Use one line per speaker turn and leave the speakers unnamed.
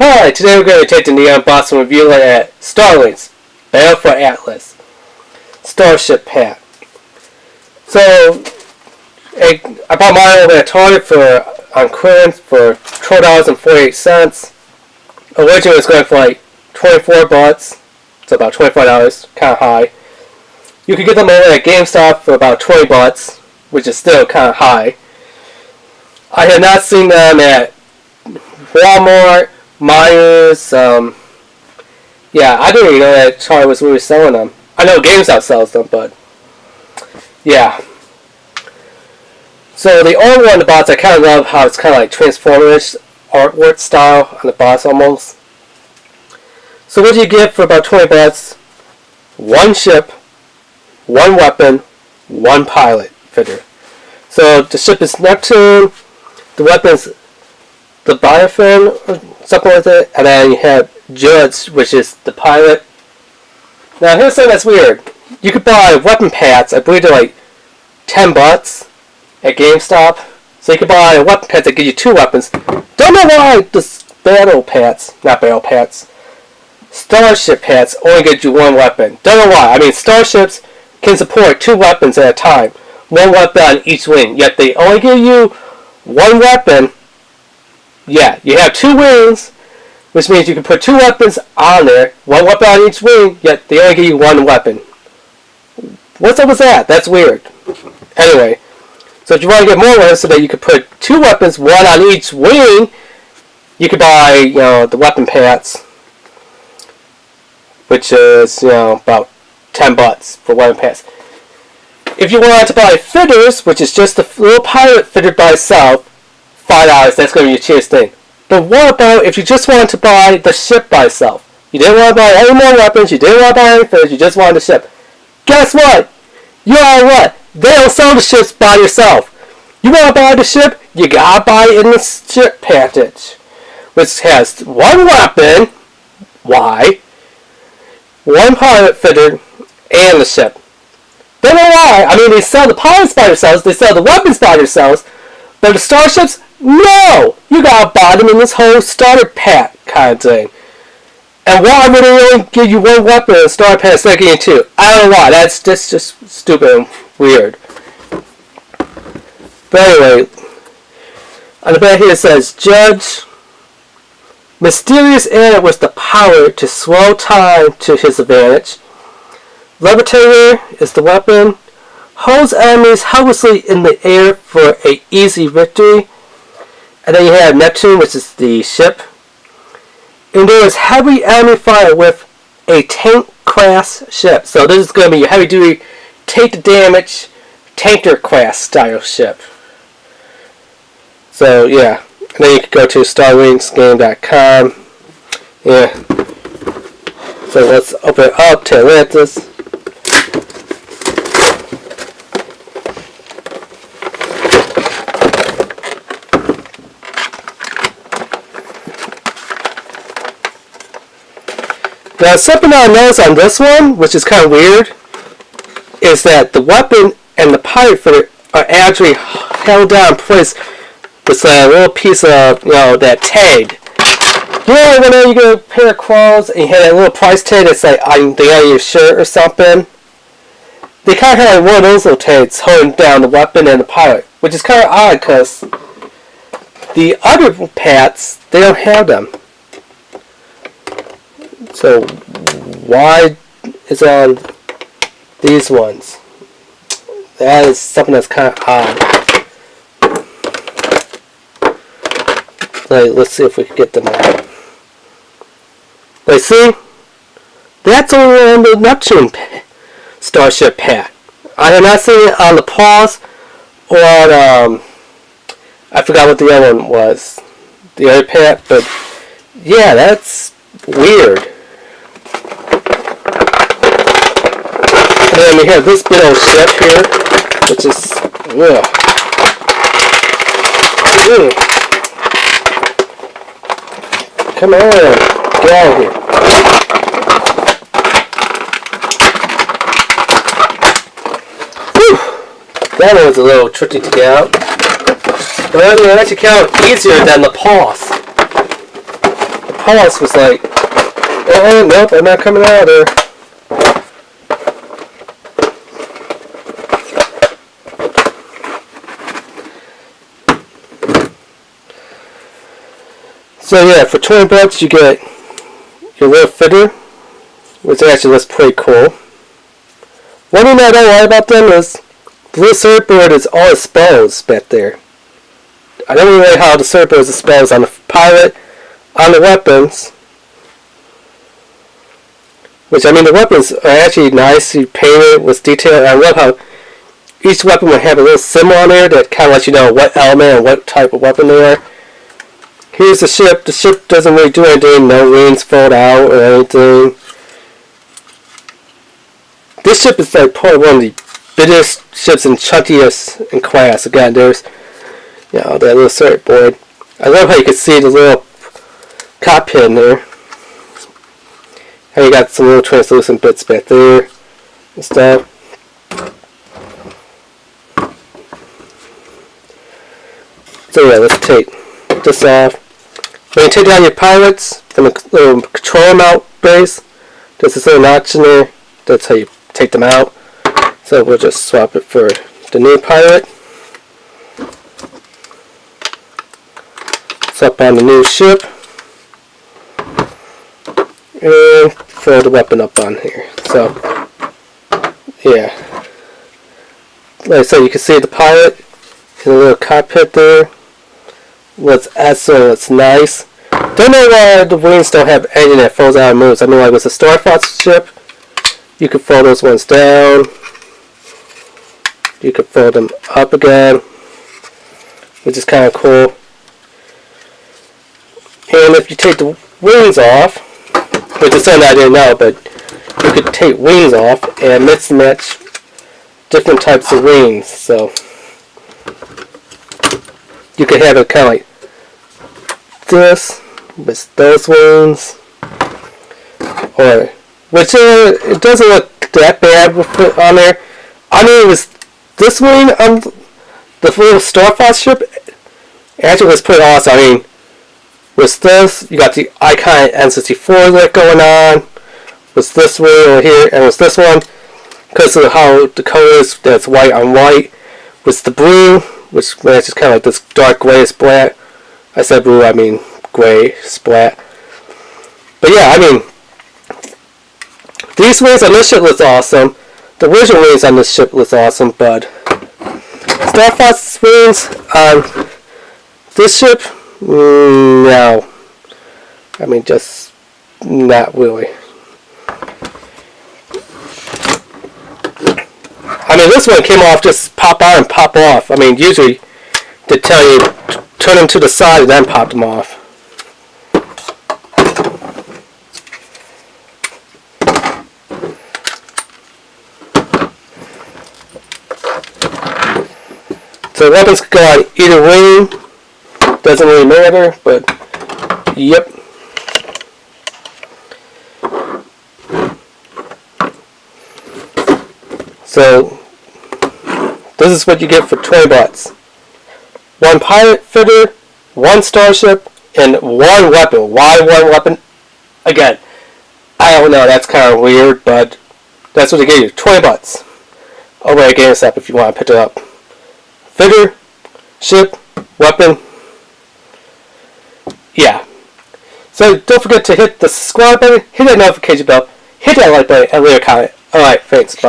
Hi, today we're going to take the unboxing review at Starlink's Battle for Atlas Starship pack. So, I bought mine over at Target on clearance for $12.48. Originally it was going for like 24 bucks, so about $24, kind of high. You could get them over at GameStop for about 20 bucks, which is still kind of high. I have not seen them at Walmart, Myers, yeah, I didn't even know that Target was really selling them. I know GameStop sells them, but yeah. So the old one on the box, I kind of love how it's kind of like Transformers artwork style on the box almost. So what do you get for about 20 bucks? One ship, one weapon, one pilot fitter. So the ship is Neptune, the weapon's the Biofin or something like that, and then you have Judge, which is the pilot. Now here's something that's weird. You could buy weapon pads, I believe they're like 10 bucks at GameStop. So you could buy a weapon pad that gives you two weapons. Don't know why the Starship pads only get you one weapon. Don't know why. I mean, Starships can support two weapons at a time. One weapon on each wing. Yet they only give you one weapon. Yeah, you have two wings, which means you can put two weapons on there, one weapon on each wing, yet they only give you one weapon. What's up with that? That's weird. Anyway, so if you want to get more weapons so that you could put two weapons, one on each wing, you could buy, the weapon pads, which is, about 10 bucks for weapon pads. If you want to buy fitters, which is just a little pilot fitted by itself, $5, that's going to be your cheapest thing. But what about if you just wanted to buy the ship by itself? You didn't want to buy any more weapons, you didn't want to buy any fitters, you just wanted the ship. Guess what? You know what? They don't sell the ships by yourself. You want to buy the ship? You gotta buy it in the ship package, which has one weapon, Y, one pilot fitter, and the ship. Don't know why. I mean, they sell the pilots by themselves, they sell the weapons by themselves, but the Starships, no! You gotta buy them in this whole starter pack kind of thing. And why would they only give you one weapon in a starter pack instead of giving you two? I don't know why. That's just stupid and weird. But anyway, on the back here it says, Judge, mysterious alien with the power to slow time to his advantage. Levitator is the weapon. Holds enemies helplessly in the air for an easy victory. And then you have Neptune, which is the ship. Endures heavy enemy fire with a tank class ship. So this is going to be your heavy duty, take the damage, tanker class style ship. So yeah. And then you can go to StarLinksGame.com. Yeah. So let's open it up to Atlantis. Now, something I noticed on this one, which is kind of weird, is that the weapon and the pilot fitter are actually held down in place with a little piece of, that tag. Whenever you get a pair of clothes and you have that little price tag that's like on the end of your shirt or something, they kind of have one of those little tags holding down the weapon and the pilot, which is kind of odd because the other pads, they don't have them. So why is it on these ones? That is something that's kind of odd. Let's see if we can get them out. See, that's only on the Neptune Starship pack. I have not seen it on the Pause or on, I forgot what the other one was, the other pack, but yeah, that's weird. And then we have this big old ship here, which is, Come on, get out of here. Whew. That one was a little tricky to get out. But it actually came out easier than the Pause. pause was like, oh, nope, I'm not coming out of there. So yeah, for $20 you get your little fitter, which actually looks pretty cool. One thing I don't like about them is the little surfboard is all exposed back there. I don't really like how the surfboard is exposed on the pilot, on the weapons. Which, I mean, the weapons are actually nicely painted with detail. I love how each weapon will have a little symbol on there that kind of lets you know what element and what type of weapon they are. Here's the ship. The ship doesn't really do anything. No wings fold out or anything. This ship is like probably one of the biggest ships and chunkiest in class. Again, there's, you know, that little surfboard. I love how you can see the little cockpit in there. How you got some little translucent bits back there and stuff. So yeah, let's take this off. When you take down your pilots from the little control mount base, there's this little notch in there. That's how you take them out. So we'll just swap it for the new pilot. Swap on the new ship. And throw the weapon up on here. So, yeah. Like I said, you can see the pilot in the little cockpit there. Looks excellent, it's nice. Don't know why the wings don't have anything that folds out and moves. I mean, like with the Starfox ship, you can fold those ones down. You can fold them up again, which is kind of cool. And if you take the wings off, which is something I didn't know, but you could take wings off and mix and match different types of wings. So you could have it kind of like this with those wings, or which it doesn't look that bad with it on there. I mean, it was this wing on the little Starfox ship actually was pretty awesome. I mean, with this, you got the icon N64 light going on. With this wing over here, and with this one, because of how the color is, that's white on white. With the blue, which matches kind of like this dark gray splat. I said blue, I mean gray splat. But yeah, I mean, these wings on this ship looks awesome. The original wings on this ship looks awesome, but Starfox wings on this ship, no. I mean, just not really. I mean, this one came off just pop on and pop off. I mean, usually they tell you turn them to the side and then pop them off. So weapons could go on either wing. Doesn't really matter, but yep. So this is what you get for $20. One pilot fitter, one Starship, and one weapon. Why one weapon? Again, I don't know. That's kind of weird, but that's what they gave you. $20 over at GameStop if you want to pick it up. Fitter, ship, weapon. Yeah. So don't forget to hit the subscribe button, hit that notification bell, hit that like button, and leave a comment. Alright, thanks. Bye.